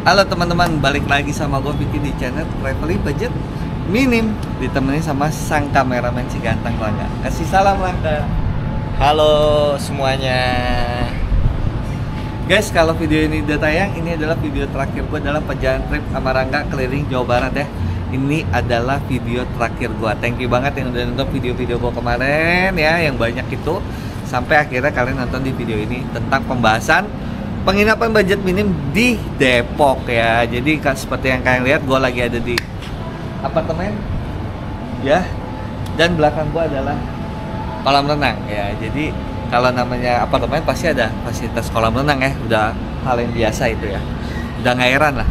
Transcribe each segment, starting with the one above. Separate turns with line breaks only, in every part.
Halo teman-teman, balik lagi sama gue Vicky di channel Traveling Budget Minim, ditemani sama sang kameramen si ganteng Rangga. Kasih salam Rangga.
Halo semuanya.
Guys, kalau video ini udah tayang, ini adalah video terakhir gue dalam perjalanan trip sama Rangga keliling Jawa Barat ya. Ini adalah video terakhir gue. Thank you banget yang udah nonton video-video gue kemarin ya, yang banyak itu. Sampai akhirnya kalian nonton di video ini tentang pembahasan penginapan budget minim di Depok ya. Jadi seperti yang kalian lihat, gue lagi ada di apartemen ya, dan belakang gue adalah kolam renang ya. Jadi kalau namanya apartemen pasti ada fasilitas kolam renang ya, udah hal yang biasa itu ya, udah nggak heran lah.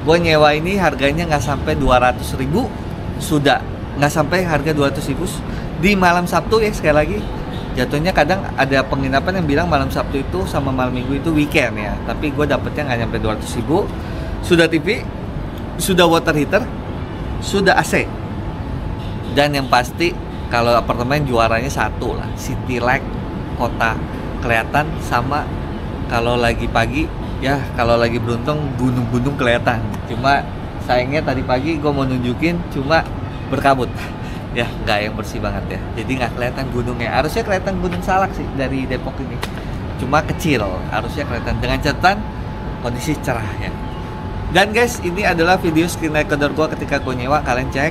Gue nyewa ini harganya nggak sampai 200.000, sudah nggak sampai harga 200.000 di malam Sabtu ya. Sekali lagi, jatuhnya kadang ada penginapan yang bilang malam Sabtu itu sama malam Minggu itu weekend ya, tapi gue dapetnya nggak nyampe 200.000. Sudah TV, sudah water heater, sudah AC, dan yang pasti kalau apartemen juaranya satu lah, city light, kota kelihatan, sama kalau lagi pagi ya, kalau lagi beruntung gunung-gunung kelihatan. Cuma sayangnya tadi pagi gue mau nunjukin cuma berkabut ya, nggak yang bersih banget ya, jadi nggak kelihatan gunungnya. Harusnya kelihatan Gunung Salak sih dari Depok ini, cuma kecil, harusnya kelihatan dengan catatan kondisi cerah ya. Dan guys, ini adalah video screen recorder gue ketika gue nyewa, kalian cek.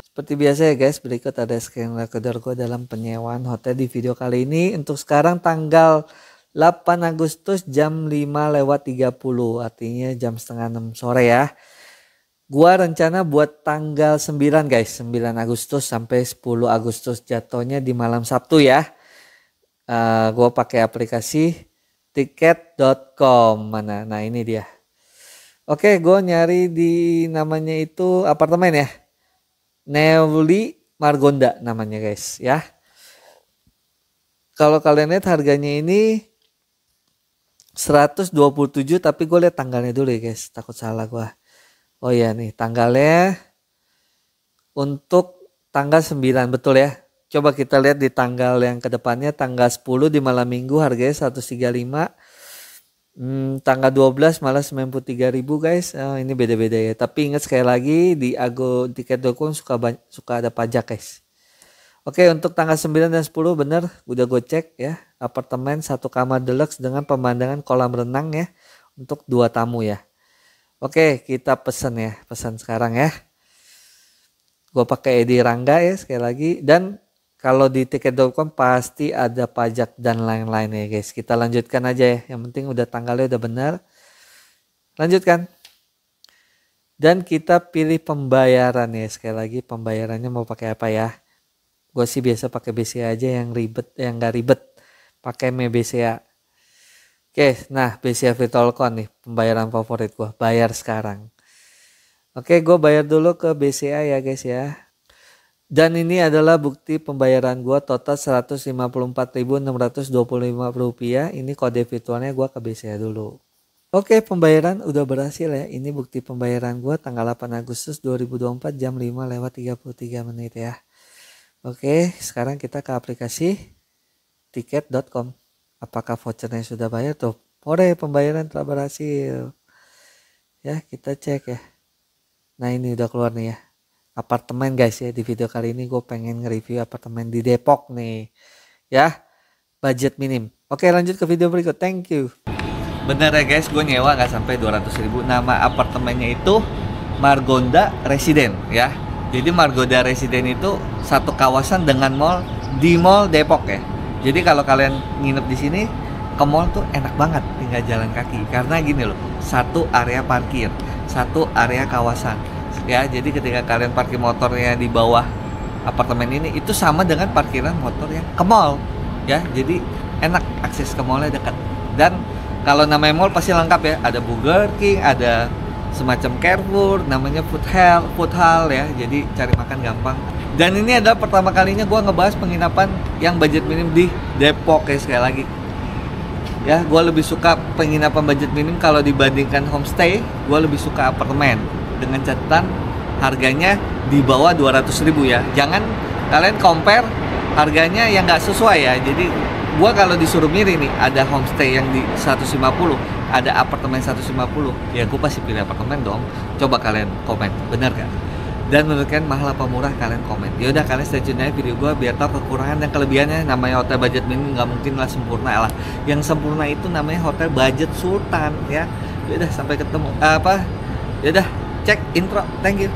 Seperti biasa ya guys, berikut ada screen recorder gue dalam penyewaan hotel di video kali ini. Untuk sekarang tanggal 8 Agustus jam 5:30, artinya jam setengah 6 sore ya. Gua rencana buat tanggal 9 guys, 9 Agustus sampai 10 Agustus, jatuhnya di malam Sabtu ya. Gua pakai aplikasi tiket.com. Mana? Nah ini dia. Oke, gue nyari di namanya itu apartemen ya, Nevli Margonda namanya guys ya. Kalau kalian lihat harganya ini 127, tapi gue lihat tanggalnya dulu ya guys, takut salah gue. Oh iya nih tanggalnya, untuk tanggal 9 betul ya. Coba kita lihat di tanggal yang kedepannya, tanggal 10 di malam Minggu harganya 135. Tanggal 12 malah 93.000 guys. Ini beda-beda ya. Tapi ingat sekali lagi di tiket.com suka ada pajak guys. Oke, untuk tanggal 9 dan 10 bener, udah gue cek ya. Apartemen 1 kamar deluxe dengan pemandangan kolam renang ya, untuk 2 tamu ya. Oke, kita pesen ya, pesan sekarang ya. Gue pakai ID Rangga ya sekali lagi. Dan kalau di tiket.com pasti ada pajak dan lain-lain ya guys. Kita lanjutkan aja ya. Yang penting udah tanggalnya udah benar. Lanjutkan. Dan kita pilih pembayaran ya. Sekali lagi pembayarannya mau pakai apa ya. Gue sih biasa pakai BCA aja, yang ribet, yang gak ribet pakai BCA. Oke, nah BCA Vitolcon nih pembayaran favorit gue. Bayar sekarang. Oke, gue bayar dulu ke BCA ya guys ya. Dan ini adalah bukti pembayaran gue, total Rp154.625. Ini kode virtualnya gue ke BCA dulu. Oke, pembayaran udah berhasil ya. Ini bukti pembayaran gue tanggal 8 Agustus 2024 jam 5:33 ya. Oke, sekarang kita ke aplikasi tiket.com. Apakah vouchernya sudah bayar tuh? Ore, pembayaran telah berhasil. Ya, kita cek ya. Nah ini udah keluar nih ya. Apartemen guys ya, di video kali ini gue pengen nge-review apartemen di Depok nih ya, budget minim. Oke, lanjut ke video berikut, thank you. Bener ya guys, gue nyewa gak sampai 200.000. Nama apartemennya itu Margonda Residen ya. Jadi Margonda Residen itu satu kawasan dengan mall, di mall Depok ya. Jadi kalau kalian nginep di sini, ke mall tuh enak banget, tinggal jalan kaki. Karena gini loh, satu area parkir, satu area kawasan ya. Jadi ketika kalian parkir motornya di bawah apartemen ini, itu sama dengan parkiran motor yang ke mall ya. Jadi enak, akses ke mallnya dekat. Dan kalau namanya mall pasti lengkap ya, ada Burger King, ada semacam Carrefour, namanya food hall ya. Jadi cari makan gampang. Dan ini adalah pertama kalinya gue ngebahas penginapan yang budget minim di Depok ya. Sekali lagi ya, gue lebih suka penginapan budget minim kalau dibandingkan homestay. Gue lebih suka apartemen, dengan catatan harganya di bawah 200.000 ya. Jangan kalian compare harganya yang nggak sesuai ya. Jadi gua kalau disuruh milih nih, ada homestay yang di 150, ada apartemen 150, ya gue pasti pilih apartemen dong. Coba kalian komen, benar gak? Dan menurut kalian mahal apa murah, kalian komen. Yaudah, kalian stay tune aja video gue biar tahu kekurangan dan kelebihannya. Namanya hotel budget minim nggak mungkin lah sempurna lah. Yang sempurna itu namanya hotel budget sultan ya. Yaudah, sampai ketemu yaudah, cek intro, thank you.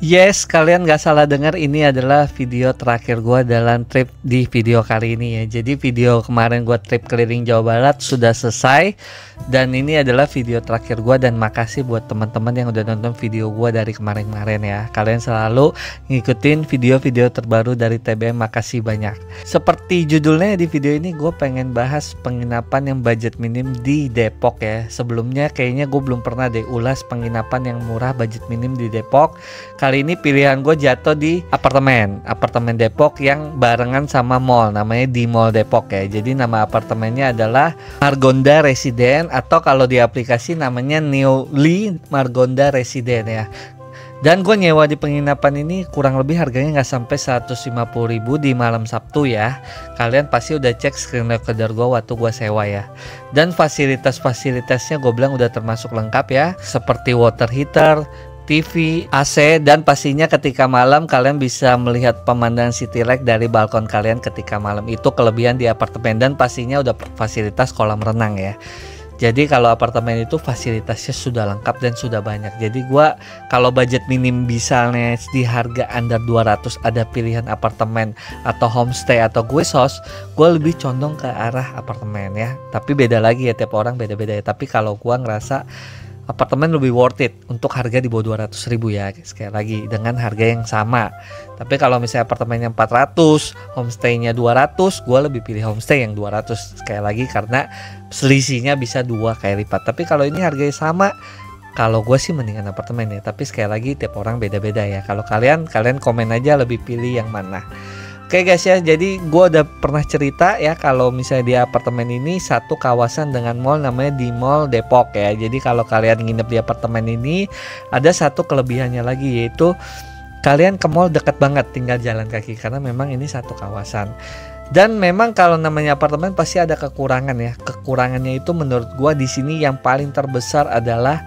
Yes, kalian gak salah dengar, ini adalah video terakhir gua dalam trip di video kali ini ya. Jadi video kemarin gua trip keliling Jawa Barat sudah selesai, dan ini adalah video terakhir gua. Dan makasih buat teman-teman yang udah nonton video gua dari kemarin-kemarin ya. Kalian selalu ngikutin video-video terbaru dari TBM, makasih banyak. Seperti judulnya di video ini, gue pengen bahas penginapan yang budget minim di Depok ya. Sebelumnya kayaknya gue belum pernah deh ulas penginapan yang murah budget minim di Depok. Kali ini pilihan gue jatuh di apartemen Depok yang barengan sama mall, namanya di Mall Depok ya. Jadi nama apartemennya adalah Margonda Residen, atau kalau di aplikasi namanya Newly Margonda Residen ya. Dan gue nyewa di penginapan ini kurang lebih harganya nggak sampai 150.000 di malam Sabtu ya. Kalian pasti udah cek screen recorder gue waktu gue sewa ya. Dan fasilitas-fasilitasnya gue bilang udah termasuk lengkap ya, seperti water heater, TV, AC, dan pastinya ketika malam kalian bisa melihat pemandangan city lake dari balkon kalian ketika malam. Itu kelebihan di apartemen, dan pastinya udah fasilitas kolam renang ya. Jadi kalau apartemen itu fasilitasnya sudah lengkap dan sudah banyak. Jadi gua kalau budget minim misalnya di harga under 200 ada pilihan apartemen atau homestay atau guest house, gue lebih condong ke arah apartemen ya. Tapi beda lagi ya, tiap orang beda-beda ya. Tapi kalau gua ngerasa apartemen lebih worth it untuk harga di bawah 200.000 ya, sekali lagi dengan harga yang sama. Tapi kalau misalnya apartemennya 400, homestay-nya 200, gue lebih pilih homestay yang 200 sekali lagi karena selisihnya bisa 2 kali lipat. Tapi kalau ini harganya sama, kalau gue sih mendingan apartemen ya. Tapi sekali lagi tiap orang beda-beda ya. Kalau kalian komen aja lebih pilih yang mana. Oke guys ya, jadi gue udah pernah cerita ya kalau misalnya di apartemen ini satu kawasan dengan mall, namanya di Mall Depok ya. Jadi kalau kalian nginep di apartemen ini ada satu kelebihannya lagi, yaitu kalian ke mall dekat banget, tinggal jalan kaki karena memang ini satu kawasan. Dan memang kalau namanya apartemen pasti ada kekurangan ya. Kekurangannya itu menurut gue di sini yang paling terbesar adalah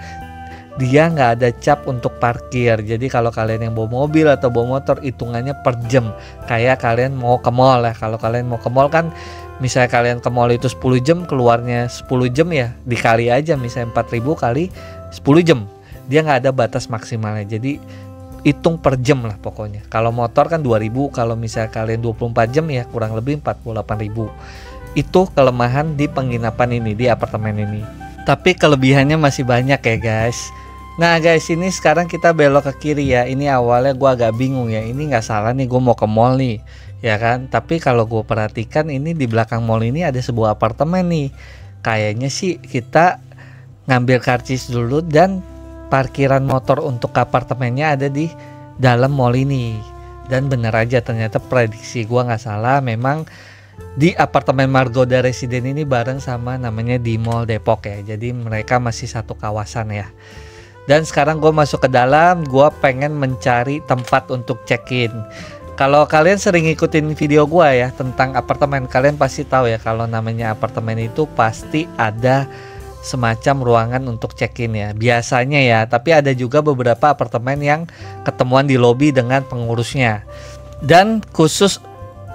dia nggak ada cap untuk parkir. Jadi kalau kalian yang bawa mobil atau bawa motor, hitungannya per jam. Kayak kalian mau ke mall ya. Kalau kalian mau ke mall kan, misalnya kalian ke mall itu 10 jam, keluarnya 10 jam ya, dikali aja misalnya 4.000 kali 10 jam. Dia nggak ada batas maksimalnya. Jadi hitung per jam lah pokoknya. Kalau motor kan 2.000, kalau misalnya kalian 24 jam ya kurang lebih 48.000. Itu kelemahan di penginapan ini, di apartemen ini. Tapi kelebihannya masih banyak ya guys. Nah guys, ini sekarang kita belok ke kiri ya. Ini awalnya gue agak bingung ya, ini nggak salah nih, gue mau ke mall nih ya kan. Tapi kalau gue perhatikan ini di belakang mall ini ada sebuah apartemen nih. Kayaknya sih kita ngambil karcis dulu, dan parkiran motor untuk apartemennya ada di dalam mall ini. Dan bener aja, ternyata prediksi gue nggak salah, memang di apartemen Margonda Residen ini bareng sama namanya di Mall Depok ya. Jadi mereka masih satu kawasan ya. Dan sekarang gue masuk ke dalam, gue pengen mencari tempat untuk check-in. Kalau kalian sering ngikutin video gue ya tentang apartemen, kalian pasti tahu ya kalau namanya apartemen itu pasti ada semacam ruangan untuk check-in ya. Biasanya ya, tapi ada juga beberapa apartemen yang ketemuan di lobi dengan pengurusnya. Dan khusus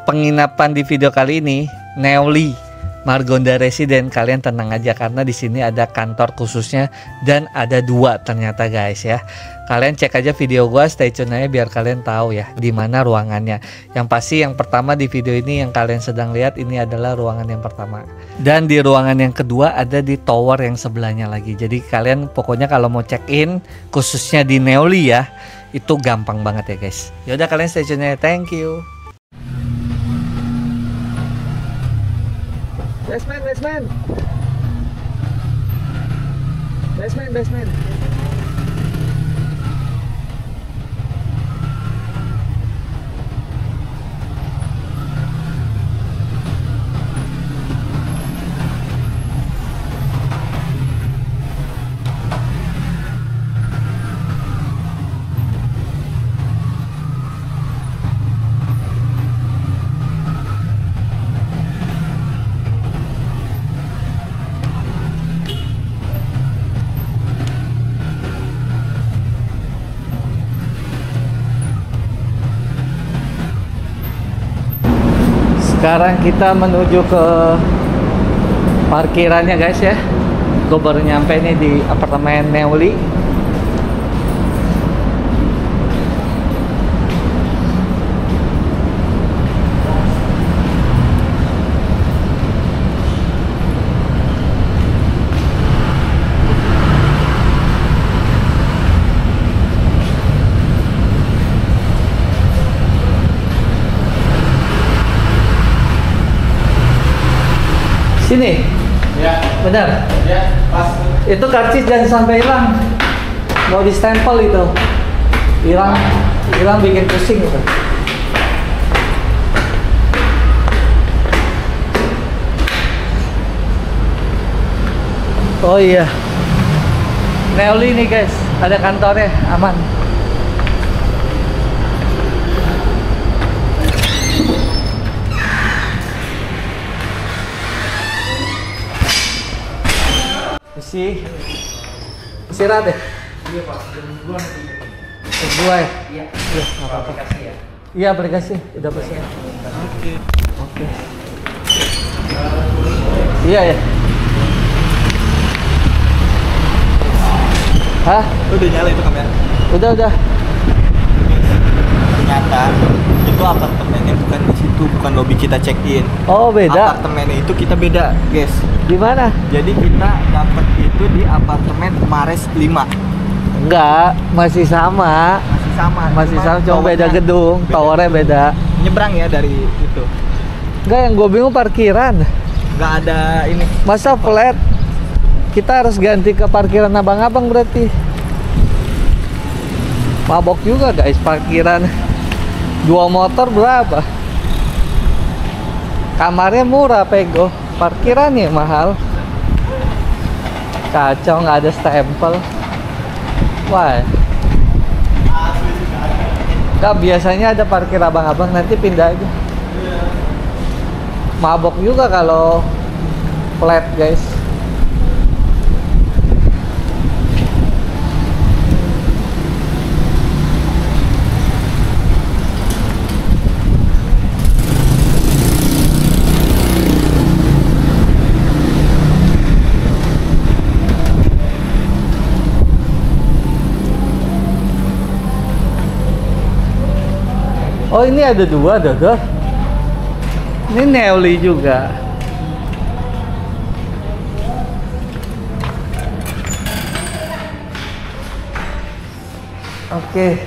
penginapan di video kali ini, Newly Margonda Residen, kalian tenang aja karena di sini ada kantor khususnya dan ada 2 ternyata guys ya. Kalian cek aja video gua, stay tune aja biar kalian tahu ya di mana ruangannya. Yang pasti yang pertama di video ini yang kalian sedang lihat ini adalah ruangan yang pertama. Dan di ruangan yang kedua ada di tower yang sebelahnya lagi. Jadi kalian pokoknya kalau mau check in khususnya di Newly ya, itu gampang banget ya guys. Yaudah kalian stay tune aja, thank you. Basement. Basement. Sekarang kita menuju ke parkirannya guys ya. Gue baru nyampe nih di apartemen Neuli. Sini.
Ya.
Benar.
Ya, pas.
Itu karcis jangan sampai hilang. Mau di stempel itu. Hilang bikin pusing itu. Oh iya. Neuli nih guys, ada kantornya, aman. Istirahat ya?
Iya Pak, jam 2 nanti.
Jam 2 ya?
Iya.
Iya, nggak apa-apa.
Aplikasi ya?
Iya, aplikasi. Udah pesen. Oke. Iya ya? Hah?
Udah nyala itu kamera.
Udah.
Ternyata itu apartemennya bukan di situ, bukan lobby kita check in.
Oh, beda.
Apartemennya itu kita beda, guys.
Di mana?
Jadi kita dapat itu di apartemen Mares 5.
Enggak, masih sama. Masih sama, cuma beda gedung, towernya beda.
Nyebrang ya dari itu.
Enggak, yang gue bingung parkiran.
Nggak ada ini.
Masa flat? Kita harus ganti ke parkiran abang-abang berarti. Mabok juga guys parkiran. 2 motor berapa? Kamarnya murah pego, parkirannya mahal. Kacau, nggak ada stempel. Wah. Nggak, biasanya ada parkir abang-abang, nanti pindah aja. Mabok juga kalau flat guys. Oh, ini ada 2 Dodor. Ini Neuli juga. Oke.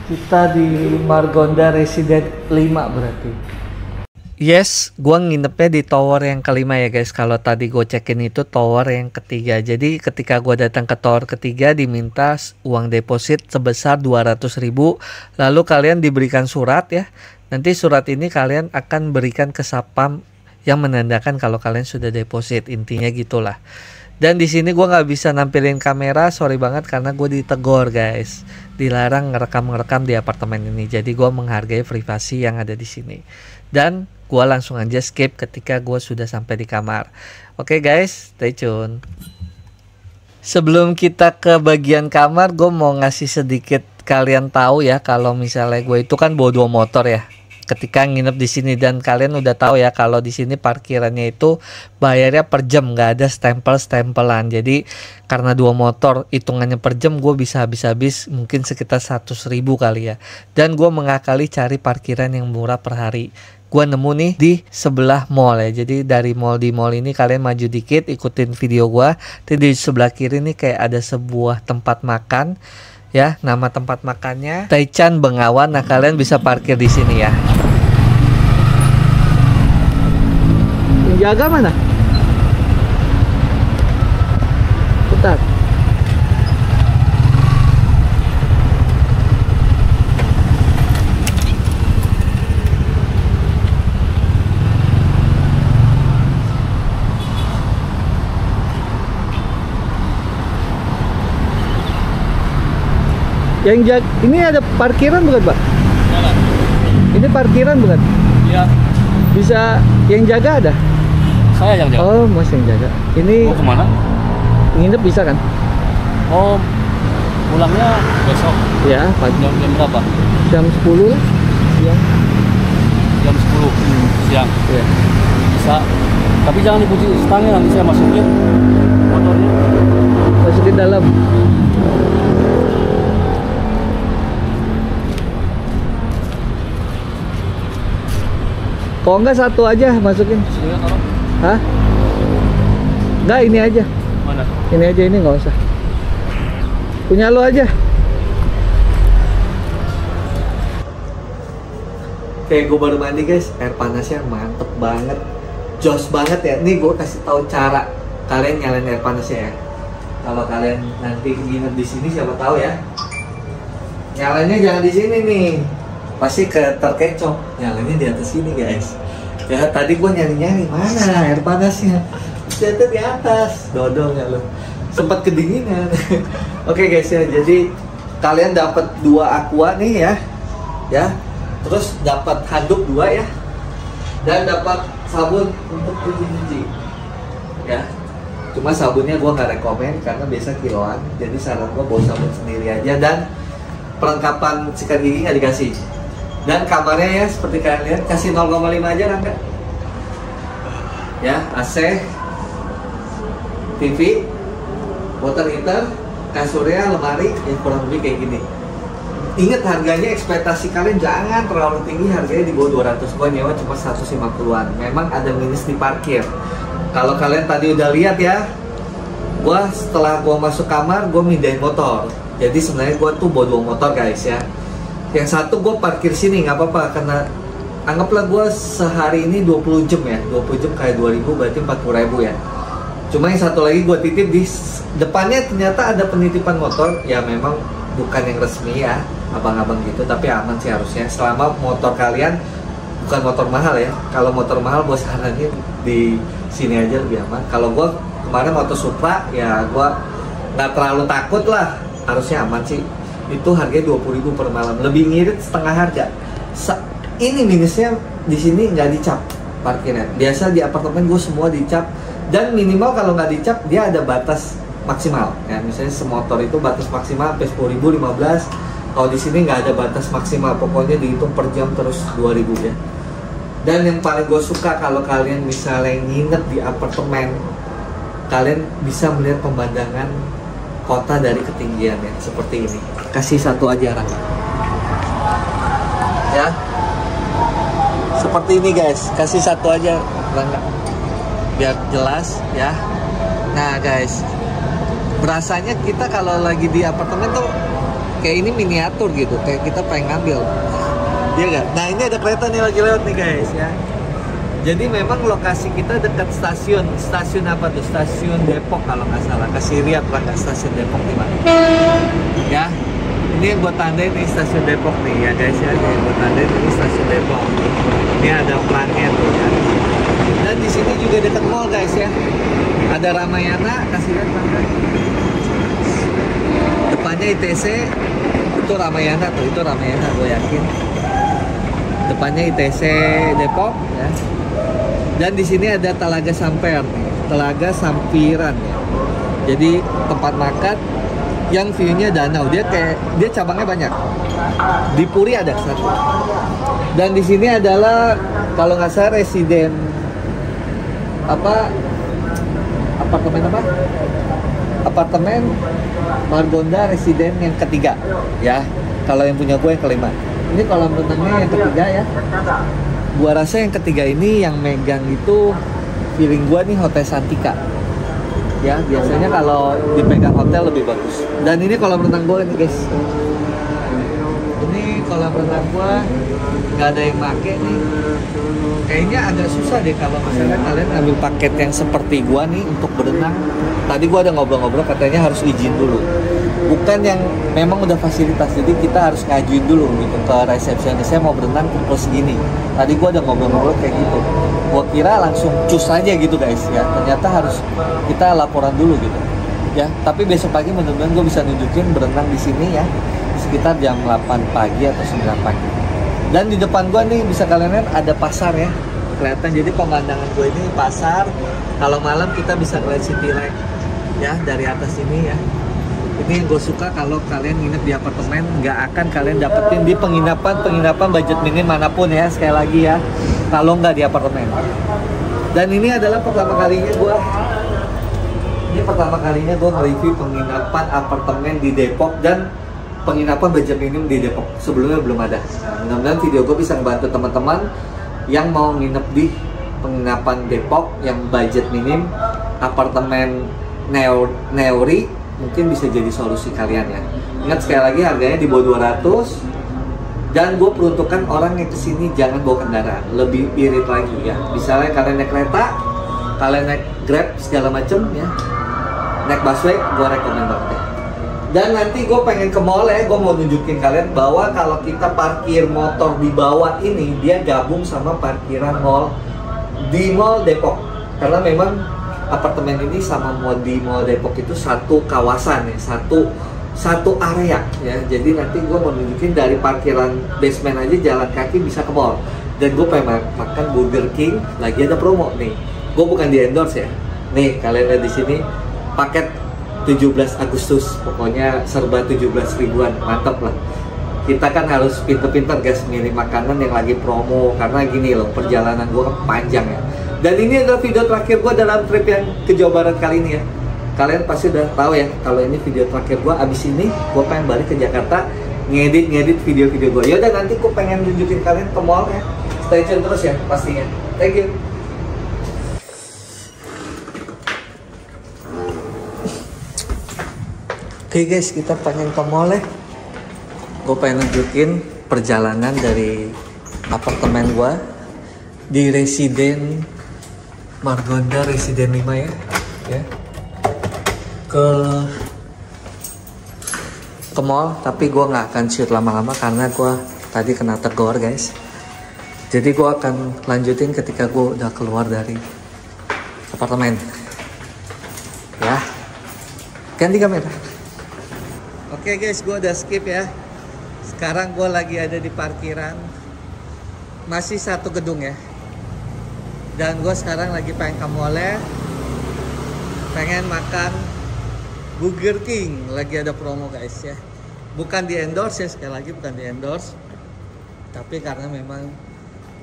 Kita di Margonda Resident 5 berarti. Yes, gua nginepnya di tower yang kelima ya guys. Kalau tadi gue cekin itu tower yang ketiga. Jadi ketika gua datang ke tower ketiga diminta uang deposit sebesar 200.000. Lalu kalian diberikan surat ya. Nanti surat ini kalian akan berikan ke satpam yang menandakan kalau kalian sudah deposit. Intinya gitulah. Dan di sini gua nggak bisa nampilin kamera, sorry banget karena gue ditegor guys. Dilarang ngerekam di apartemen ini. Jadi gua menghargai privasi yang ada di sini. Dan gua langsung aja skip ketika gua sudah sampai di kamar. Oke guys, stay tune. Sebelum kita ke bagian kamar, gue mau ngasih sedikit kalian tahu ya kalau misalnya gue itu kan bawa 2 motor ya. Ketika nginep di sini dan kalian udah tahu ya kalau di sini parkirannya itu bayarnya per jam, nggak ada stempelan. Jadi karena 2 motor hitungannya per jam, gue bisa habis mungkin sekitar 100.000 kali ya. Dan gue mengakali cari parkiran yang murah per hari. Gue nemu nih di sebelah mall ya. Jadi dari mall di mall ini kalian maju dikit, ikutin video gue. Di sebelah kiri nih kayak ada sebuah tempat makan ya. Nama tempat makannya Taichan Bengawan. Nah kalian bisa parkir di sini ya. Jaga mana? Kita Start. Ini ada parkiran bukan, Pak?
Jalan.
Ini parkiran bukan?
Iya.
Bisa yang jaga ada?
Saya yang jalan.
Oh, Mas yang jaga. Ini
Mau kemana?
nginep bisa kan?
Oh, pulangnya besok.
Ya, pagi.
Jam berapa?
Jam 10 lah siang.
Jam 10 siang.
Ya.
Bisa. Tapi jangan dikunci stangnya, nanti saya masukin motornya.
Masukin dalam. Kok enggak satu aja masukin?
Sini kan orang.
Hah? Enggak, ini aja.
Mana?
Ini aja, ini nggak usah. Punya lo aja. Kayak gue baru mandi guys, air panasnya mantep banget, jos banget ya. Nih gue kasih tahu cara kalian nyalain air panasnya ya. Kalau kalian nanti nginep di sini siapa tahu ya. Nyalainnya jangan di sini nih, pasti terkecoh. Nyalainnya di atas sini guys. Ya tadi gue nyari mana air panasnya, ternyata di atas. Dodol ya lo, sempat kedinginan. Oke guys ya, jadi kalian dapat 2 aqua nih ya. Terus dapat handuk 2 ya, dan dapat sabun untuk cuci ya. Cuma sabunnya gua nggak rekomen karena biasa kiloan, jadi saran gua bawa sabun sendiri aja. Dan perlengkapan sikat gigi nggak dikasih. Dan kamarnya ya seperti kalian lihat, kasih 0,5 aja kan kak ya. AC, TV, water heater, kasurnya, lemari yang kurang lebih kayak gini. Ingat harganya, ekspektasi kalian jangan terlalu tinggi, harganya di bawah 200. Gua nyewa cuma 150-an. Memang ada minus di parkir. Kalau kalian tadi udah lihat ya, setelah gua masuk kamar, gua mindahin motor. Jadi sebenarnya gua tuh bawa 2 motor guys ya. Yang satu gua parkir sini nggak apa-apa, karena anggaplah gua sehari ini 20 jam ya. 20 jam kayak 2000 berarti 40.000 ya. Cuma yang satu lagi gua titip di depannya, ternyata ada penitipan motor. Ya memang bukan yang resmi ya, abang-abang gitu, tapi aman sih harusnya selama motor kalian bukan motor mahal ya. Kalau motor mahal gue saranin di sini aja lebih aman. Kalau gue kemarin motor Supra ya, gue nggak terlalu takut lah, harusnya aman sih. Itu harganya 20.000 per malam, lebih ngirit setengah harga. Ini minusnya di sini nggak dicap parkirnya. Biasa di apartemen gue semua dicap, dan minimal kalau nggak dicap dia ada batas maksimal ya. Misalnya semotor itu batas maksimal sampai 10.000, 15. Kalau di sini nggak ada batas maksimal, pokoknya dihitung per jam terus 2.000 ya. Dan yang paling gue suka, kalau kalian misalnya nginep di apartemen, kalian bisa melihat pemandangan kota dari ketinggian ya, seperti ini. Kasih satu aja Rangga ya, seperti ini guys. Kasih satu aja Rangga biar jelas ya. Nah guys, berasanya kita kalau lagi di apartemen tuh kayak ini miniatur gitu, kayak kita pengen ngambil, iya gak? Nah ini ada kereta nih lagi lewat nih guys ya. Jadi memang lokasi kita dekat stasiun apa tuh? Stasiun Depok kalau nggak salah. Kasih lihat Rangga stasiun Depok di mana? Ya, ini yang buat tandain nih stasiun Depok nih ya guys ya. Ini buat tandain ini stasiun Depok. Ini ada pelangnya tuh ya. Dan di sini juga dekat mall guys ya. Ada Ramayana, kasih lihat Rangga. Depannya ITC, itu Ramayana tuh, itu Ramayana gue yakin. Depannya ITC Depok ya. Dan di sini ada Telaga Samper nih, Telaga Sampiran ya. Jadi tempat makan yang view-nya danau. Dia cabangnya banyak. Di Puri ada satu. Dan di sini adalah kalau nggak salah residen apartemen Margonda residen yang ketiga ya. Kalau yang punya gue yang kelima. Ini kolam renangnya yang ketiga ya. Gua rasa yang ketiga ini yang megang itu, feeling gua nih Hotel Santika ya. Biasanya kalau dipegang hotel lebih bagus. Dan ini kolam renang gua nih guys. Ini kolam renang gua nggak ada yang make nih. Kayaknya agak susah deh kalau misalnya kalian ambil paket yang seperti gua nih untuk berenang. Tadi gua ada ngobrol-ngobrol, katanya harus izin dulu. Bukan yang memang udah fasilitas, jadi kita harus ngajuin dulu gitu ke resepsionis, saya mau berenang pukul segini. Tadi gua ada ngobrol-ngobrol kayak gitu. Gua kira langsung cus aja gitu guys ya. Ternyata harus kita laporan dulu gitu. Ya, tapi besok pagi mudah-mudahan gue bisa nunjukin berenang di sini ya sekitar jam 8 pagi atau 9 pagi. Dan di depan gue nih bisa kalian lihat ada pasar ya, kelihatan. Jadi pemandangan gue ini pasar. Kalau malam kita bisa ngeliat City Lake ya dari atas ini ya. Ini yang gue suka kalau kalian nginep di apartemen, nggak akan kalian dapetin di penginapan budget minim manapun ya, sekali lagi ya, kalau nggak di apartemen. Dan ini adalah pertama kalinya gue nge-review penginapan apartemen di Depok dan penginapan budget minim di Depok. Sebelumnya belum ada. Nah, mudah-mudahan video gue bisa membantu teman-teman yang mau nginep di penginapan Depok yang budget minim, apartemen Neuri, mungkin bisa jadi solusi kalian ya. Ingat sekali lagi harganya di bawah 200. Dan gue peruntukkan orang yang kesini jangan bawa kendaraan, lebih irit lagi ya. Misalnya kalian naik kereta, kalian naik Grab segala macem ya, naik busway, gue rekomen banget ya. Dan nanti gue pengen ke mall ya, gue mau nunjukin kalian bahwa kalau kita parkir motor di bawah ini, dia gabung sama parkiran mall di Mall Depok. Karena memang apartemen ini sama mall di Mall Depok itu satu kawasan ya, satu area ya. Jadi nanti gue mau nunjukin dari parkiran basement aja jalan kaki bisa ke mall. Dan gue pengen makan Burger King, lagi ada promo nih. Gue bukan di endorse ya. Nih kalian lihat di sini paket 17 Agustus, pokoknya serba 17 ribuan, mantap lah. Kita kan harus pinter-pinter guys milih makanan yang lagi promo, karena gini loh, perjalanan gue panjang ya. Dan ini adalah video terakhir gue dalam trip yang ke Jawa Barat kali ini ya. Kalian pasti udah tahu ya, kalau ini video terakhir gue. Abis ini gue pengen balik ke Jakarta, ngedit video-video gue. Yaudah nanti gue pengen nunjukin kalian ke mall ya. Stay tune terus ya pastinya. Thank you. Oke guys, kita pengen ke mall ya. Gue pengen nunjukin perjalanan dari apartemen gue di Residen Margonda Residen 5 ya, ke mall. Tapi gue nggak akan shoot lama-lama karena gue tadi kena tegur guys. Jadi gue akan lanjutin ketika gue udah keluar dari apartemen ya. Ganti kamera. Oke guys, gue udah skip ya. Sekarang gue lagi ada di parkiran, masih satu gedung ya. Dan gue sekarang lagi pengen ke mall ya, pengen makan Burger King, lagi ada promo guys ya. Bukan di endorse ya, sekali lagi bukan di endorse, tapi karena memang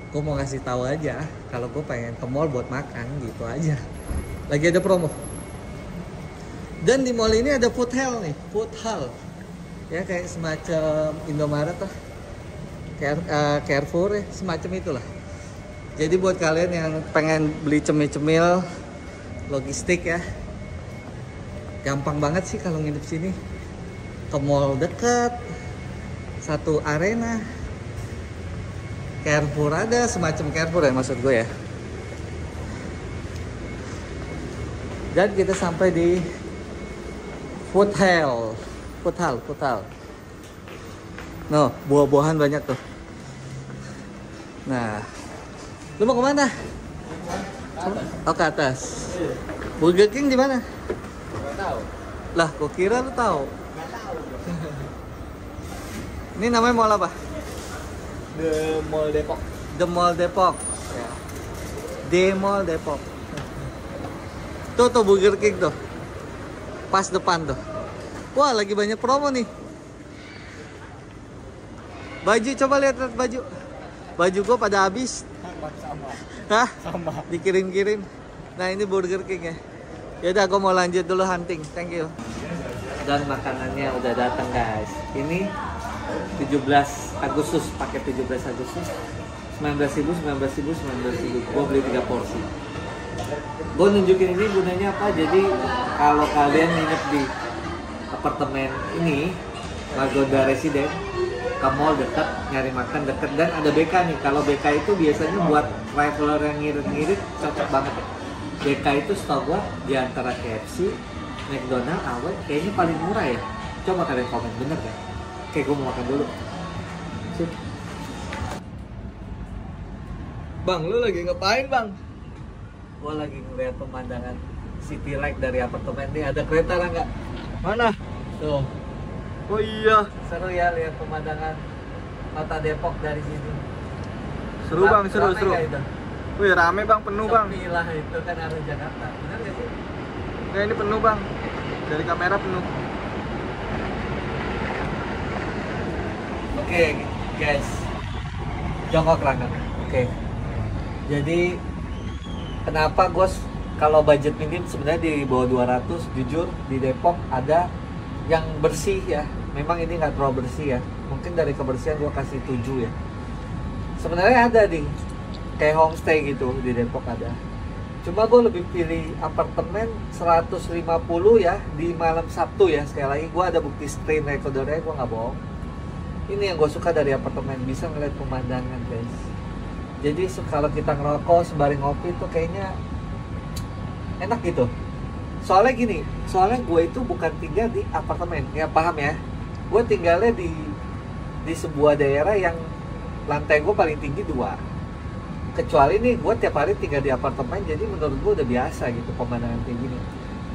gue mau ngasih tahu aja kalau gue pengen ke mall buat makan gitu aja. Lagi ada promo. Dan di mall ini ada food hall nih, food hall ya, kayak semacam Indomaret lah, Carrefour ya, semacam itulah. Jadi buat kalian yang pengen beli cemil-cemil, logistik ya, gampang banget sih kalau nginep sini. Ke mall dekat, satu arena, Carrefour ada, semacam Carrefour ya maksud gue ya. Dan kita sampai di food hall. No, buah-buahan banyak tuh. Nah, lu mau kemana? Oh, ke atas. Burger King di mana? Nggak tahu. Lah, gua kira lu tahu. Nggak tahu. Ini namanya mall apa?
The Mall Depok.
The Mall Depok. Ya. The Mall Depok. Tuh Burger King tuh. Pas depan tuh. Wah, lagi banyak promo nih. Baju, coba lihat baju. Baju gua pada habis.
Sama.
Hah?
Sama.
Dikirim-kirim. Nah, ini Burger King ya. Yaudah, gua mau lanjut dulu hunting. Thank you. Dan makanannya udah datang guys. Ini 17 Agustus, pakai 17 Agustus. 19.000. Gua beli 3 porsi. Gue nunjukin ini gunanya apa. Jadi kalau kalian nginep di apartemen ini, Margonda Residen, ke mall dekat, nyari makan dekat, dan ada BK nih. Kalau BK itu biasanya buat traveler yang ngirit-ngirit cocok banget ya. BK itu setahu gua di antara KFC, McDonald, Awe kayaknya paling murah ya. Coba kalian komen, bener gak? Oke, gua mau makan dulu. Sip.
Bang, lu lagi ngapain, Bang?
Gua lagi ngeliat pemandangan City Light dari apartemen nih. Ada kereta lah nggak?
Mana?
Tuh,
Oh iya,
seru ya lihat pemandangan kota Depok dari sini.
seru Bang, seru,
Rame
seru.
nggak itu?
Wih, rame Bang, penuh Bang.
Sepi lah, itu kan arah Jakarta. Bener gak sih?
Nah, ini penuh Bang. Dari kamera penuh.
Oke, guys. Jongkok lah kan. Oke. Jadi kenapa gue kalau budget minim sebenarnya di bawah 200, jujur di Depok ada yang bersih ya. Memang ini nggak terlalu bersih ya. Mungkin dari kebersihan gue kasih 7 ya. Sebenarnya ada nih kayak homestay gitu di Depok ada. Cuma gue lebih pilih apartemen 150 ya di malam Sabtu ya. Sekali lagi gue ada bukti screen recordernya, gue nggak bohong. Ini yang gue suka dari apartemen, bisa ngeliat pemandangan guys. Jadi kalau kita ngerokok sembari ngopi tuh kayaknya enak gitu. Soalnya gini, soalnya gue itu bukan tinggal di apartemen, ya paham ya. Gue tinggalnya di sebuah daerah yang lantai gue paling tinggi 2. Kecuali nih gue tiap hari tinggal di apartemen, jadi menurut gue udah biasa gitu pemandangan kayak gini.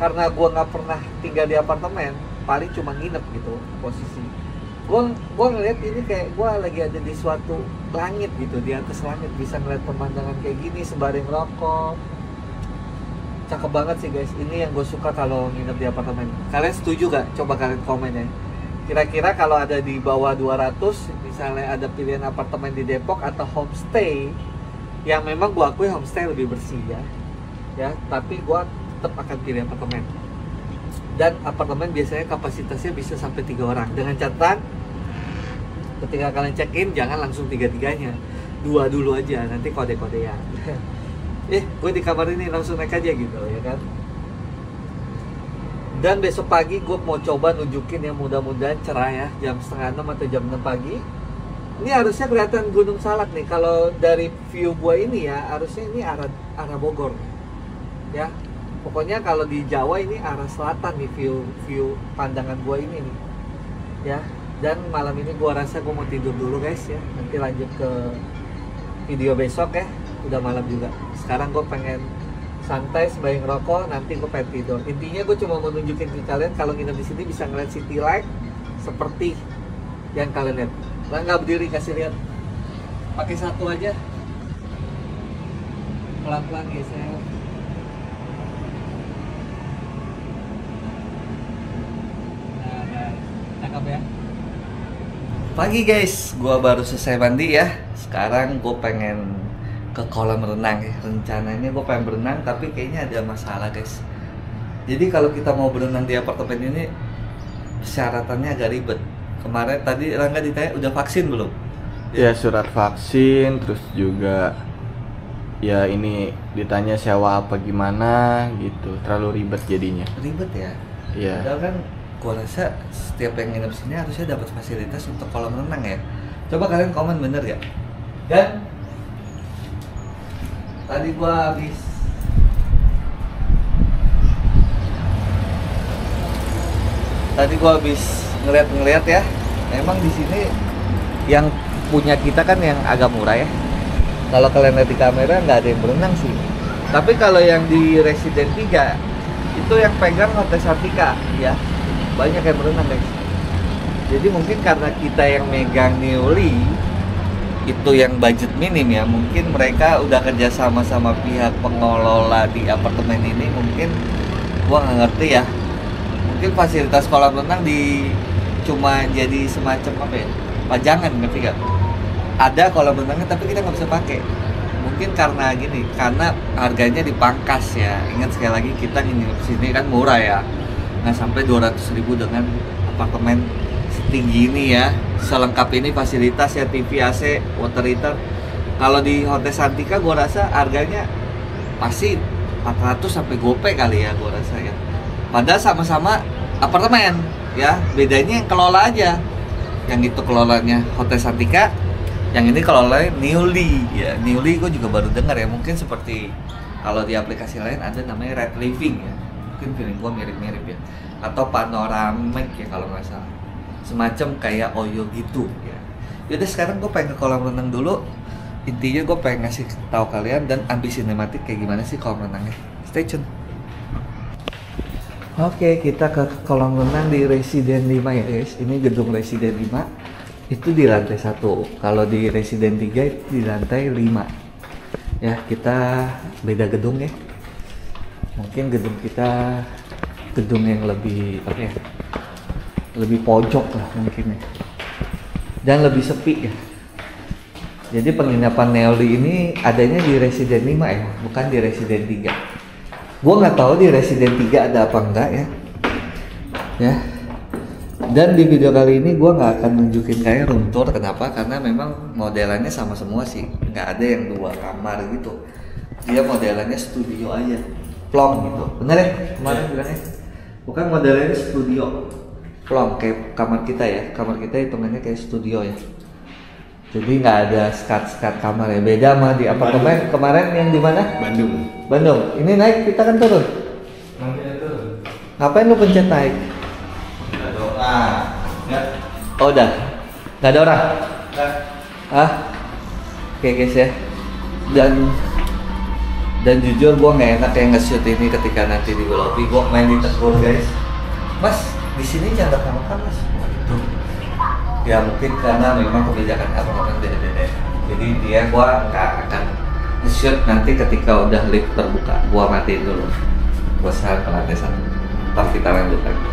Karena gue nggak pernah tinggal di apartemen, paling cuma nginep gitu posisi. Gue ngeliat ini kayak gue lagi ada di suatu langit gitu, di atas langit, bisa ngeliat pemandangan kayak gini sembari ngerokok. Cakep banget sih guys, ini yang gue suka kalau nginep di apartemen. Kalian setuju gak? Coba kalian komen ya. Kira-kira kalau ada di bawah 200, misalnya ada pilihan apartemen di Depok atau homestay, yang memang gue akui homestay lebih bersih ya, tapi gue tetap akan pilih apartemen. Dan apartemen biasanya kapasitasnya bisa sampai 3 orang. Dengan catatan, ketika kalian check in jangan langsung 3-3-nya, 2 dulu aja, nanti kode-kodean. Gue di kamar ini langsung naik aja gitu ya kan. Dan besok pagi gue mau coba nunjukin yang mudah-mudahan cerah ya, jam 5:30 atau jam 6 pagi. Ini harusnya kelihatan Gunung Salak nih. Kalau dari view gue ini ya, harusnya ini arah Bogor ya. Pokoknya kalau di Jawa ini arah selatan nih view pandangan gue ini nih ya. Dan malam ini gue rasa gue mau tidur dulu guys ya. Nanti lanjut ke video besok ya. Udah malam juga. Sekarang gue pengen santai sembari ngerokok, nanti gue pengen tidur. Intinya gue cuma mau nunjukin ke kalian kalau nginep di sini bisa ngeliat city light seperti yang kalian lihat. Lah nggak berdiri, kasih lihat. Pakai satu aja. Pelan-pelan geser. Nah, cakep ya. Pagi guys, gue baru selesai mandi ya. Sekarang gue pengen ke kolam renang ya. Rencananya gue pengen berenang, tapi kayaknya ada masalah guys. Jadi kalau kita mau berenang di apartemen ini persyaratannya agak ribet. Kemarin tadi Rangga ditanya udah vaksin belum?
Ya, surat vaksin, terus juga ya ini ditanya sewa apa gimana gitu. Terlalu ribet jadinya.
Ribet ya?
Iya.
Padahal kan gue rasa setiap yang nginep sini harusnya dapat fasilitas untuk kolam renang ya. Coba kalian komen bener gak? Dan tadi gua habis ngeliat ya. Memang di sini yang punya kita kan yang agak murah ya. Kalau kalian lihat di kamera nggak ada yang berenang sih. Tapi kalau yang di Residen 3 itu yang pegang Hotel Santika ya. Banyak yang berenang guys. Jadi mungkin karena kita yang megang newly itu yang budget minim ya, mungkin mereka udah kerja sama pihak pengelola di apartemen ini. Mungkin gua nggak ngerti ya, mungkin fasilitas kolam renang cuma jadi semacam apa ya, pajangan, ngerti gak? Ada kolam renangnya tapi kita nggak bisa pakai. Mungkin karena gini, karena harganya dipangkas ya. Ingat sekali lagi kita ini sini kan murah ya, nggak sampai 200.000 dengan apartemen setinggi ini ya. Selengkap ini fasilitas ya, TV, AC, water heater. Kalau di Hotel Santika gua rasa harganya pasti 400 sampai gope kali ya gua rasa ya. Padahal sama-sama apartemen ya, bedanya yang kelola aja. yang itu kelolanya Hotel Santika, yang ini kelolanya Newly ya. Newly gue juga baru dengar ya, mungkin seperti kalau di aplikasi lain ada namanya Red Living ya, mungkin feeling gue mirip-mirip ya, atau Panoramic ya kalau nggak salah, semacam kayak Oyo gitu ya. Yaudah sekarang gue pengen ke kolam renang dulu. Intinya gue pengen ngasih tahu kalian dan ambisi sinematik kayak gimana sih kolam renangnya. Stay tune. Oke, kita ke kolam renang di Residen 5 ya guys. Ini gedung Residen 5 itu di lantai 1. Kalau di Residen 3 itu di lantai 5. Ya, kita beda gedung ya. Mungkin gedung kita gedung yang lebih apa ya? Lebih pojok lah mungkin ya. Dan lebih sepi ya. Jadi penginapan Neoli ini adanya di Residen 5 ya, bukan di Residen 3. Gue nggak tahu di Residen 3 ada apa enggak ya. Dan di video kali ini gue nggak akan nunjukin kayak room tour. Kenapa? Karena memang modelannya sama semua sih, nggak ada yang 2 kamar gitu. Dia modelannya studio aja, plong gitu. Bener ya kemarin bilangnya? Bukan, modelannya studio, plong kayak kamar kita ya. Kamar kita hitungannya kayak studio ya. Jadi nggak ada skat-skat kamar ya. Beda sama di apartemen kemarin yang di mana? Bandung. Ini naik, kita kan turun.
Nanti turun.
Ngapain lu pencet naik?
Nggak ada orang. Nggak.
Oh udah, nggak ada orang.
Nggak.
Ah, oke guys ya. Dan jujur gue nggak enak yang nge-shoot ini ketika nanti di lobby. Gue main ditegur guys. Mas, di sini jangan makan mas. Waduh. Ya mungkin karena memang kebijakan apartemen beda-beda. Jadi dia gue nggak akan nge-shoot nanti ketika udah lift terbuka. Gue matiin dulu. Gue sekarang ke lantai 1. Ntar kita lanjut lagi.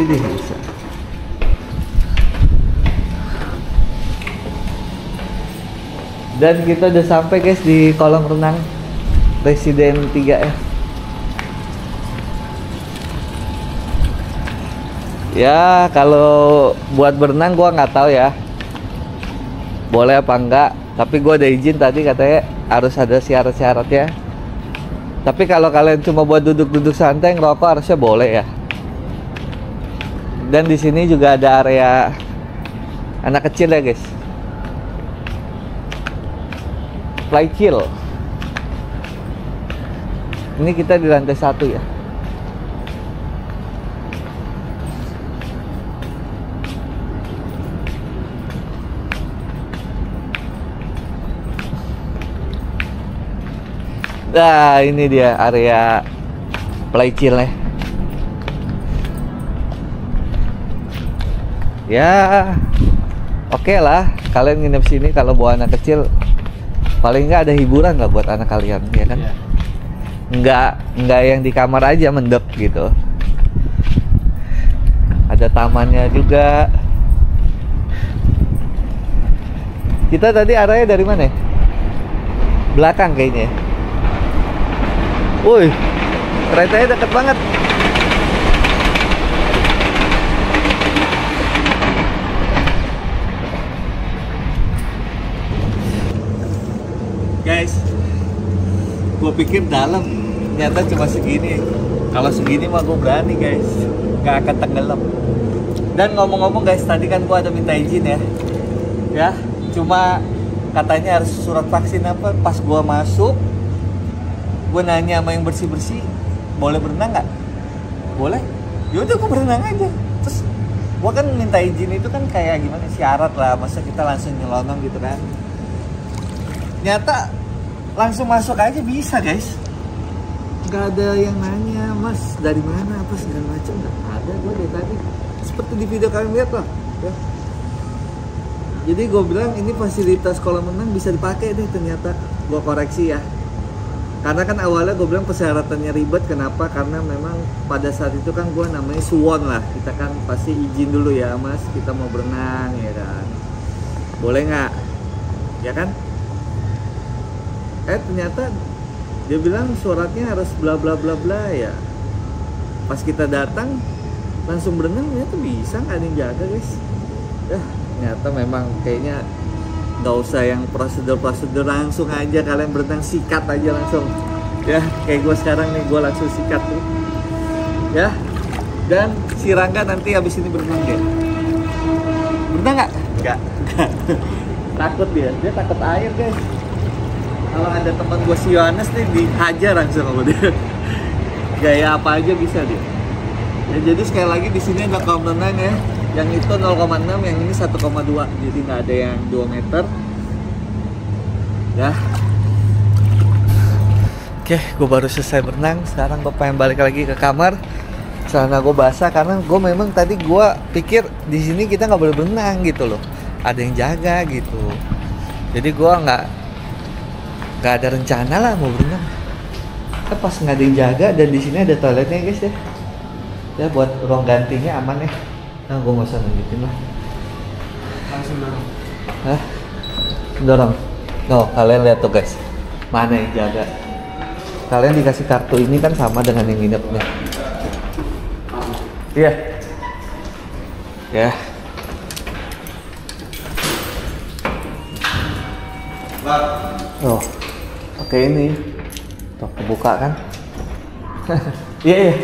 Ini bisa. Dan kita udah sampai guys di kolam renang Residen 3 ya. Ya kalau buat berenang gua nggak tahu ya boleh apa enggak, tapi gua ada izin tadi katanya harus ada syarat-syaratnya. Tapi kalau kalian cuma buat duduk-duduk santai ngerokok harusnya boleh ya. Dan di sini juga ada area anak kecil ya guys, play chill. Ini kita di lantai 1 ya. Nah ini dia area play chill ya. Oke lah, kalian nginep sini kalau bawa anak kecil paling nggak ada hiburan lah buat anak kalian ya kan. Nggak yang di kamar aja mendek gitu. Ada tamannya juga. Kita tadi arahnya dari mana ya? Belakang kayaknya. Woi, keretanya deket banget. Guys, gue pikir dalam, ternyata cuma segini. Kalau segini mah gue berani guys, gak akan tenggelam. Dan ngomong-ngomong guys, tadi kan gue ada minta izin ya, cuma katanya harus surat vaksin apa. Pas gue masuk, gue nanya sama yang bersih-bersih, boleh berenang nggak? Boleh. Yaudah gue berenang aja. Terus gue kan minta izin itu kan kayak gimana, syarat lah, masa kita langsung nyelonong gitu kan. Ternyata langsung masuk aja bisa guys. Gak ada yang nanya, mas dari mana apa segala macam, nggak ada. Gue dari tadi seperti di video kalian lihat lah ya. Jadi gue bilang ini fasilitas kolam renang bisa dipakai deh, ternyata gue koreksi ya. Karena kan awalnya gue bilang persyaratannya ribet. Kenapa? Karena memang pada saat itu kan gue namanya suwon lah. Kita kan pasti izin dulu ya, mas kita mau berenang ya kan, boleh nggak ya kan. Ternyata dia bilang suratnya harus bla bla bla bla ya. Pas kita datang langsung berenang, ternyata bisa, nggak ada yang jaga guys ya. Ternyata memang kayaknya nggak usah yang prosedur-prosedur, langsung aja kalian berenang, sikat aja langsung ya. Kayak gue sekarang nih, gue langsung sikat tuh ya. Dan si Rangga nanti habis ini berenang ya. Berenang nggak? Nggak. Takut dia takut air guys. Kalau ada teman gue si Yohanes nih dihajar langsung sama dia. Gaya apa aja bisa dia. Ya, jadi sekali lagi di sini ada kolam renang ya. Yang itu 0,6, yang ini 1,2. Jadi nggak ada yang 2 meter. Ya. Oke, gue baru selesai berenang. Sekarang gue pengen balik lagi ke kamar. Celana gue basah karena gue memang tadi gue pikir di sini kita nggak boleh berenang gitu loh. Ada yang jaga gitu. Jadi gue nggak ada rencana lah mau berenang. Pas nggak ada yang jaga dan di sini ada toiletnya guys ya. Ya buat ruang gantinya aman ya. Nah gue nggak usah nunjukin lah.
Langsung dorong.
Hah? Dorong. No, kalian lihat tuh guys. Mana yang jaga? Kalian dikasih kartu ini kan sama dengan yang nginepnya. Iya. Ya. Oh, pakai ini. Tuh, kebuka kan? Iya, iya.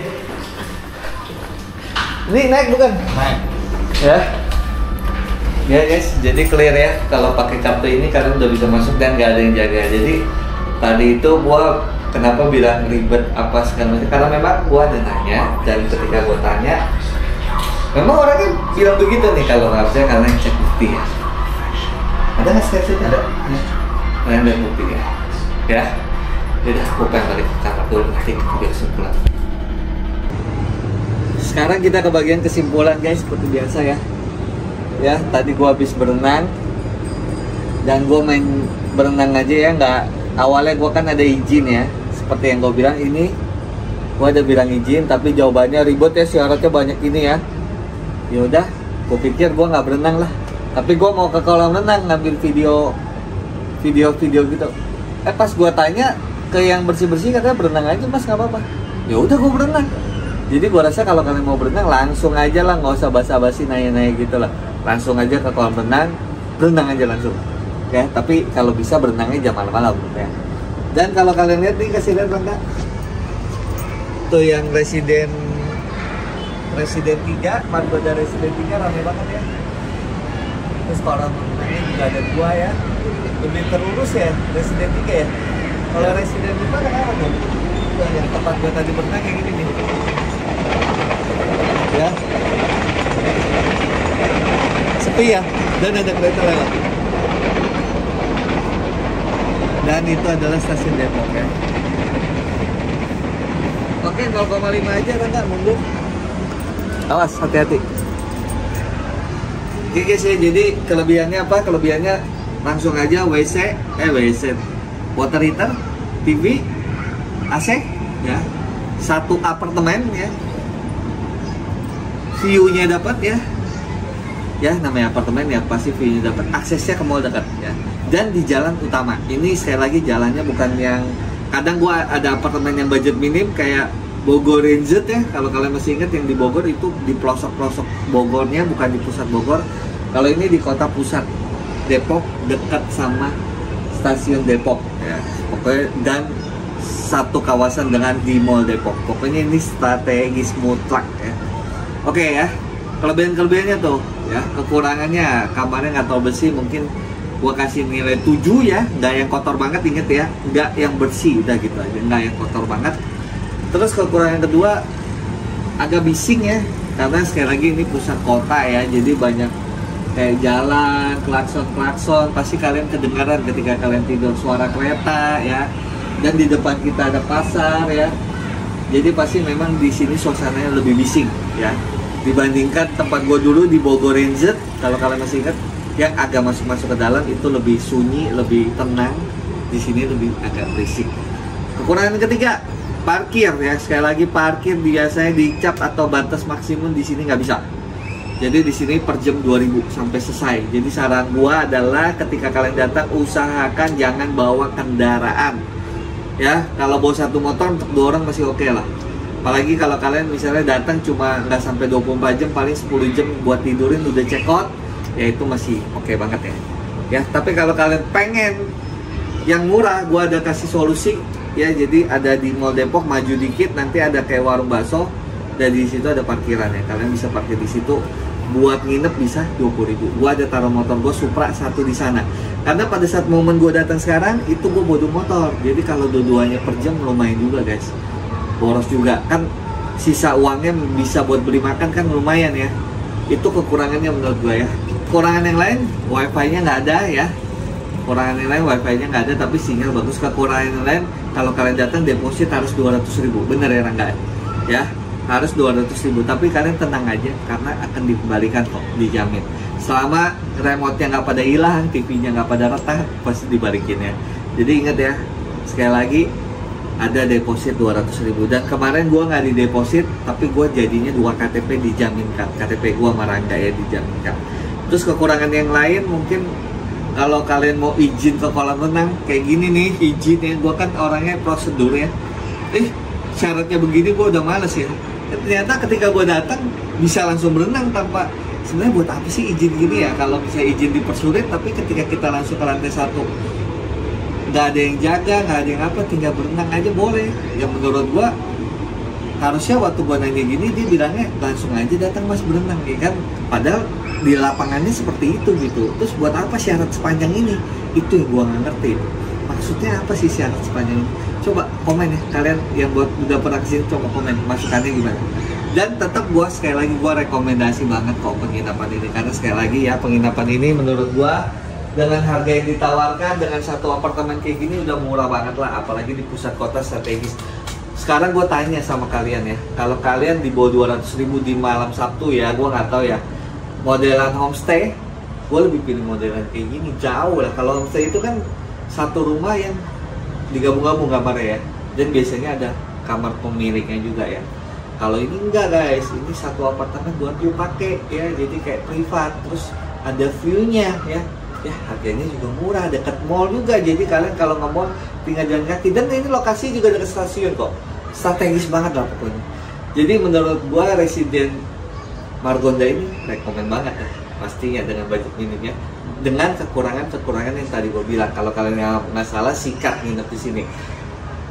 Ini naik bukan?
Naik.
Ya. Ya guys, jadi clear ya. Kalau pakai kartu ini kalian udah bisa masuk dan nggak ada yang jaga. Jadi tadi itu gua kenapa bilang ribet apa segala macam? Karena memang gua ada nanya dan ketika gua tanya, memang orangnya bilang begitu nih kalau nggak percaya kalian cek bukti ya. Ada nggak sih? Ada. Ya. Kalian lihat bukti ya. Ya. Udah, gua pengen balik ke kamar dulu nanti biar kesimpulan. Sekarang kita ke bagian kesimpulan guys, seperti biasa ya. Ya, tadi gua habis berenang dan gua main berenang aja ya, nggak awalnya gua kan ada izin ya, seperti yang gua bilang ini gua ada bilang izin tapi jawabannya ribet ya, syaratnya banyak ini ya. Ya udah, gua pikir gua nggak berenang lah, tapi gua mau ke kolam renang ngambil video gitu. Pas gua tanya ke yang bersih katanya berenang aja mas, nggak apa-apa. Ya udah gua berenang. Jadi gua rasa kalau kalian mau berenang langsung aja lah, nggak usah basa-basi nanya-nanya gitu lah. Langsung aja ke kolam renang, berenang aja langsung. Ya, tapi kalau bisa berenangnya jam malam-malam ya. Dan kalau kalian lihat nih, kasih lihat Bang Kak. Tuh yang residen 3, Margonda Residen 3 rame banget ya. Terus kolam renangnya juga ada 2 ya. Lebih terurus ya, Residen 3 ya. Kalau Residen 5 kan apa tuh? Yang tempat gua tadi berenang kayak gini nih. Ya. Sepi ya, dan ada kereta lewat. Dan itu adalah stasiun Depok ya. Oke, 0,5 aja Rangga, mundur. Awas, hati-hati. Oke guys ya, jadi kelebihannya apa? Kelebihannya langsung aja WC, water heater, TV, AC ya. Satu apartemen ya. View-nya dapat ya. Ya namanya apartemen ya, pasti view-nya dapat, aksesnya ke mall dekat ya. Dan di jalan utama. Ini sekali lagi jalannya bukan yang, kadang gua ada apartemen yang budget minim kayak Bogor Ranger ya. Kalau kalian masih ingat yang di Bogor itu di pelosok-pelosok Bogornya, bukan di pusat Bogor. Kalau ini di kota pusat Depok, dekat sama stasiun Depok ya. Pokoknya dan satu kawasan dengan di Mall Depok. Pokoknya ini strategis mutlak ya. Oke ya. Kelebihannya tuh ya, kekurangannya kamarnya nggak terlalu bersih, mungkin gua kasih nilai 7 ya, nggak yang kotor banget, inget ya, nggak yang bersih, udah gitu aja, nggak yang kotor banget. Terus kekurangan kedua agak bising ya, karena sekali lagi ini pusat kota ya, jadi banyak kayak jalan, klakson, pasti kalian kedengaran ketika kalian tidur, suara kereta ya, dan di depan kita ada pasar ya, jadi pasti memang di sini suasananya lebih bising ya. Dibandingkan tempat gue dulu di Bogor Ranger, kalau kalian masih ingat, yang agak masuk ke dalam itu lebih sunyi, lebih tenang. Di sini lebih agak berisik. Kekurangan ketiga, parkir ya. Sekali lagi parkir biasanya dicap atau batas maksimum, di sini nggak bisa. Jadi di sini per jam 2.000 sampai selesai. Jadi saran gue adalah ketika kalian datang usahakan jangan bawa kendaraan. Ya, kalau bawa satu motor untuk 2 orang masih oke lah. Apalagi kalau kalian misalnya datang cuma nggak sampai 24 jam, paling 10 jam buat tidurin udah check out, ya itu masih oke banget ya. Ya, tapi kalau kalian pengen yang murah, gua ada kasih solusi ya. Jadi ada di Mall Depok, maju dikit nanti ada kayak warung bakso. Dan di situ ada parkiran ya, kalian bisa parkir di situ. Buat nginep bisa 20.000. Gua ada taruh motor gue Supra satu di sana. Karena pada saat momen gue datang sekarang itu gue bodoh motor. Jadi kalau dua-duanya per jam lumayan juga guys. Boros juga kan, sisa uangnya bisa buat beli makan kan lumayan ya. Itu kekurangannya menurut gue ya. Kekurangan yang lain, wifi-nya nggak ada ya. Kekurangan yang lain, wifi-nya nggak ada tapi sinyal bagus. Kekurangan yang lain, kalau kalian datang deposit harus 200.000. Bener ya Rangga? Ya, harus 200.000. Tapi kalian tenang aja karena akan dikembalikan kok, dijamin. Selama remote-nya nggak pada hilang, TV-nya nggak pada retak, pasti dibalikin ya. Jadi ingat ya, sekali lagi ada deposit 200.000. Dan kemarin gua nggak di deposit, tapi gua jadinya 2 KTP dijaminkan. KTP gua sama Rangga ya dijaminkan. Terus kekurangan yang lain mungkin kalau kalian mau izin ke kolam renang kayak gini nih, izin ya. Gua kan orangnya prosedur ya. Syaratnya begini gua udah males ya. Ternyata ketika gue datang bisa langsung berenang tanpa, sebenarnya buat apa sih izin gini ya? Kalau bisa izin dipersulit, tapi ketika kita langsung ke lantai 1 nggak ada yang jaga, nggak ada yang apa, tinggal berenang aja boleh. Yang menurut gue harusnya waktu gue nanya gini dia bilangnya langsung aja datang mas berenang ya kan? Padahal di lapangannya seperti itu gitu. Terus buat apa syarat sepanjang ini? Itu yang gue nggak ngerti. Maksudnya apa sih syarat sepanjang ini? Coba komen ya, kalian yang buat udah pernah kesini coba komen masukannya gimana. Dan tetap gua sekali lagi gua rekomendasi banget kok penginapan ini, karena sekali lagi ya penginapan ini menurut gua dengan harga yang ditawarkan dengan satu apartemen kayak gini udah murah banget lah, apalagi di pusat kota strategis. Sekarang gua tanya sama kalian ya, kalau kalian di bawah 200.000 di malam Sabtu ya, gua nggak tahu ya modelan homestay, gua lebih pilih modelan kayak gini jauh lah. Kalau homestay itu kan satu rumah yang digabung-gabung kamarnya ya, dan biasanya ada kamar pemiliknya juga ya. Kalau ini enggak guys, ini satu apartemen buat lu pakai ya, jadi kayak privat, terus ada view-nya ya. Ya harganya juga murah, dekat mall juga, jadi kalian kalau nge mall tinggal jalan kaki, dan ini lokasi juga dekat stasiun kok, strategis banget lah pokoknya. Jadi menurut gua residen Margonda ini rekomen banget ya, pastinya dengan budget minimnya, dengan kekurangan-kekurangan yang tadi gue bilang. Kalau kalian nggak salah sikat nginep di sini.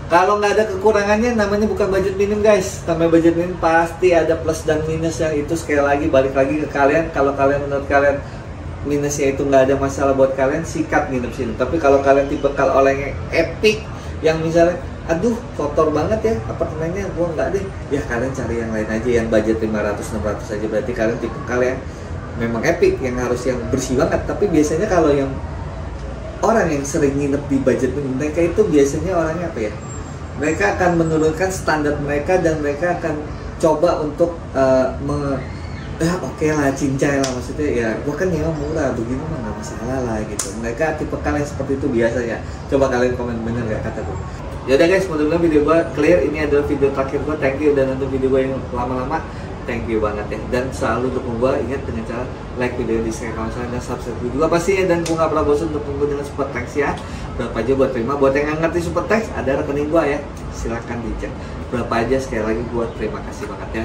Kalau nggak ada kekurangannya namanya bukan budget minim guys. Namanya budget minim pasti ada plus dan minus, yang itu sekali lagi balik lagi ke kalian. Kalau kalian menurut kalian minusnya itu nggak ada masalah buat kalian, sikat nginep sini. Tapi kalau kalian tipe kalau orang yang epic, yang misalnya aduh kotor banget ya apartemennya, gua nggak deh, ya kalian cari yang lain aja yang budget 500-600 aja. Berarti kalian tipe kalian memang epic, yang harus yang bersih banget. Tapi biasanya kalau yang orang yang sering nginep di budget mereka itu biasanya orangnya apa ya, mereka akan menurunkan standar mereka dan mereka akan coba untuk oke lah, cincai lah, maksudnya ya gua kan nyewa murah begini mah nggak masalah lah gitu. Mereka tipe kalian seperti itu biasanya. Coba kalian komen bener gak kata gue. Yaudah guys, mudah-mudahan video gue clear. Ini adalah video terakhir gue. Thank you udah nonton video gue yang lama-lama. Thank you banget ya. Dan selalu dukung gue, ingat dengan cara like video di share kawan saya dan subscribe juga pastinya. Dan gue gak pernah bosan untuk tunggu dengan super thanks ya. Berapa aja buat terima. Buat yang nggak ngerti super thanks, ada rekening gue ya, silahkan dicek berapa aja. Sekali lagi gue terima kasih banget ya.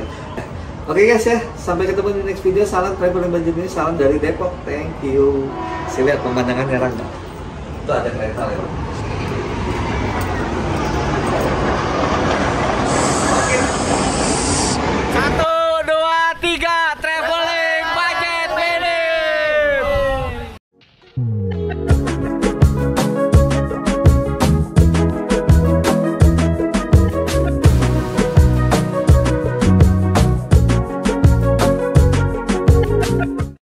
Oke guys ya, sampai ketemu di next video. Salam travel dan budget ini, salam dari Depok. Thank you. Saya lihat pemandangannya Rangga, itu ada kereta lewat.